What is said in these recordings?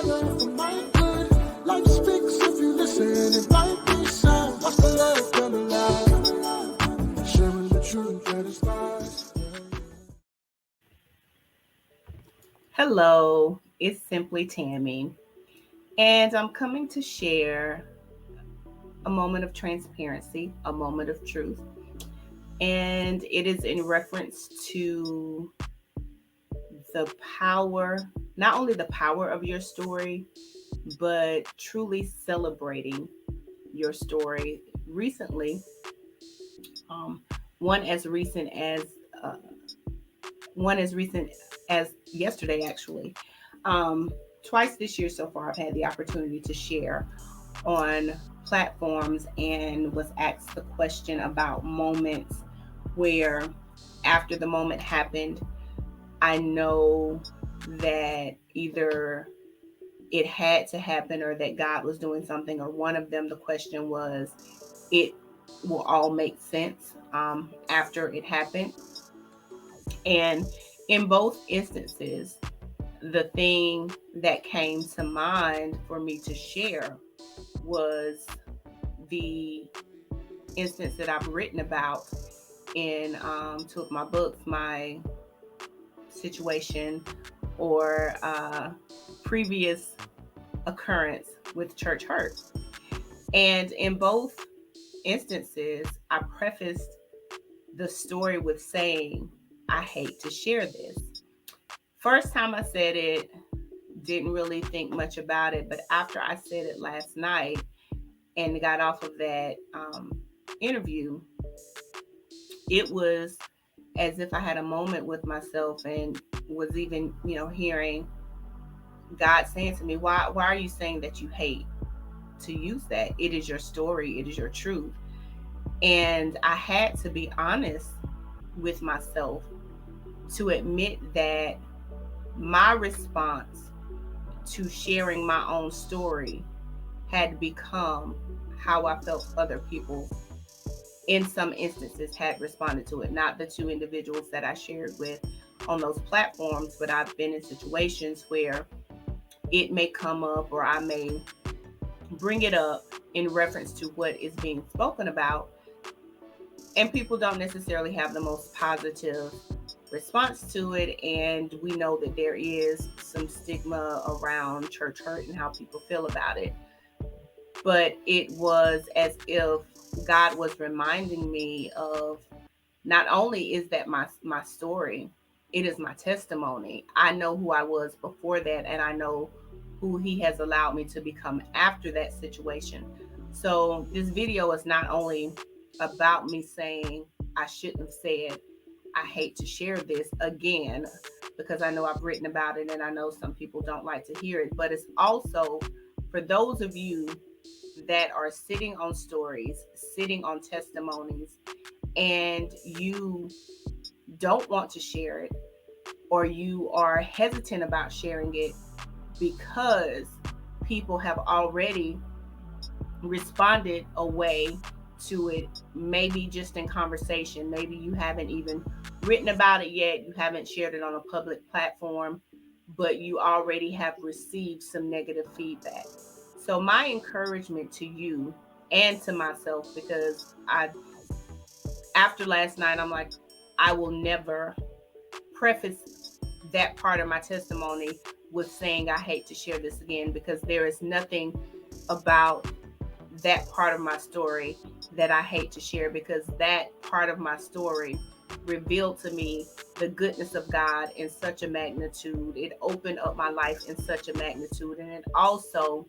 together for my good. Life speaks if you listen. It might be sound. Watch the love come alive. Sharing the truth that is lies. Hello, it's Simply Tammy, and I'm coming to share a moment of transparency, a moment of truth, and it is in reference to the power, not only the power of your story, but truly celebrating your story. Recently, um, one as recent as uh, one as recent as yesterday, actually. Um, Twice this year so far, I've had the opportunity to share on platforms and was asked the question about moments where, after the moment happened, I know that either it had to happen or that God was doing something, or one of them, the question was, it will all make sense after it happened. And in both instances, the thing that came to mind for me to share was the instance that I've written about in two of my books, my situation or previous occurrence with church hurt. And in both instances, I prefaced the story with saying, I hate to share this. First time I said it, didn't really think much about it, but after I said it last night and got off of that interview, it was as if I had a moment with myself and was even, hearing God saying to me, why are you saying that you hate to use that? It is your story, it is your truth. And I had to be honest with myself to admit that my response to sharing my own story had become how I felt other people in some instances had responded to it. Not the two individuals that I shared with on those platforms, but I've been in situations where it may come up or I may bring it up in reference to what is being spoken about, and people don't necessarily have the most positive response to it. And we know that there is some stigma around church hurt and how people feel about it. But it was as if God was reminding me of, not only is that my story, it is my testimony. I know who I was before that, and I know who He has allowed me to become after that situation. So this video is not only about me saying I shouldn't have said I hate to share this again, because I know I've written about it and I know some people don't like to hear it, but it's also for those of you that are sitting on stories, sitting on testimonies, and you don't want to share it, or you are hesitant about sharing it because people have already responded away to it, maybe just in conversation. Maybe you haven't even written about it yet, you haven't shared it on a public platform, but you already have received some negative feedback. So, my encouragement to you and to myself, because after last night, I'm like, I will never preface that part of my testimony with saying I hate to share this again, because there is nothing about that part of my story that I hate to share, because that part of my story revealed to me the goodness of God in such a magnitude. It opened up my life in such a magnitude, and it also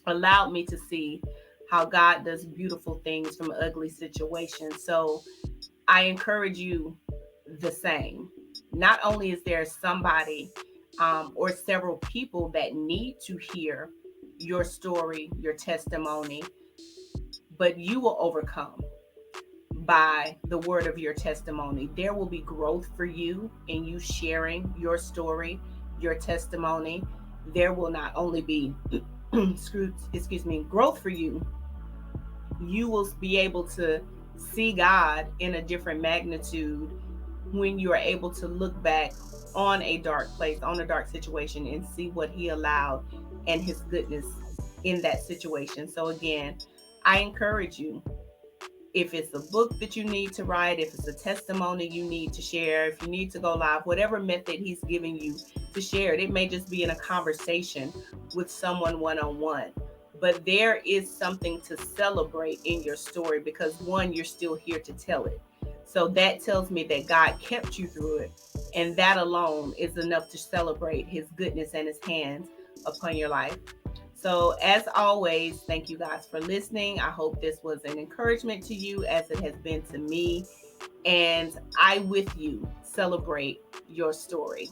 allowed me to see how God does beautiful things from ugly situations. So I encourage you the same. Not only is there somebody or several people that need to hear your story, your testimony, but you will overcome by the word of your testimony. There will be growth for you in you sharing your story, your testimony. There will not only be growth for you. You will be able to see God in a different magnitude when you are able to look back on a dark place, on a dark situation, and see what He allowed and His goodness in that situation. So, again, I encourage you, if it's a book that you need to write, if it's a testimony you need to share, if you need to go live, whatever method He's giving you to share it, it may just be in a conversation with someone one on one. But there is something to celebrate in your story because, one, you're still here to tell it. So that tells me that God kept you through it. And that alone is enough to celebrate His goodness and His hands upon your life. So, as always, thank you guys for listening. I hope this was an encouragement to you as it has been to me. And I, with you, celebrate your story.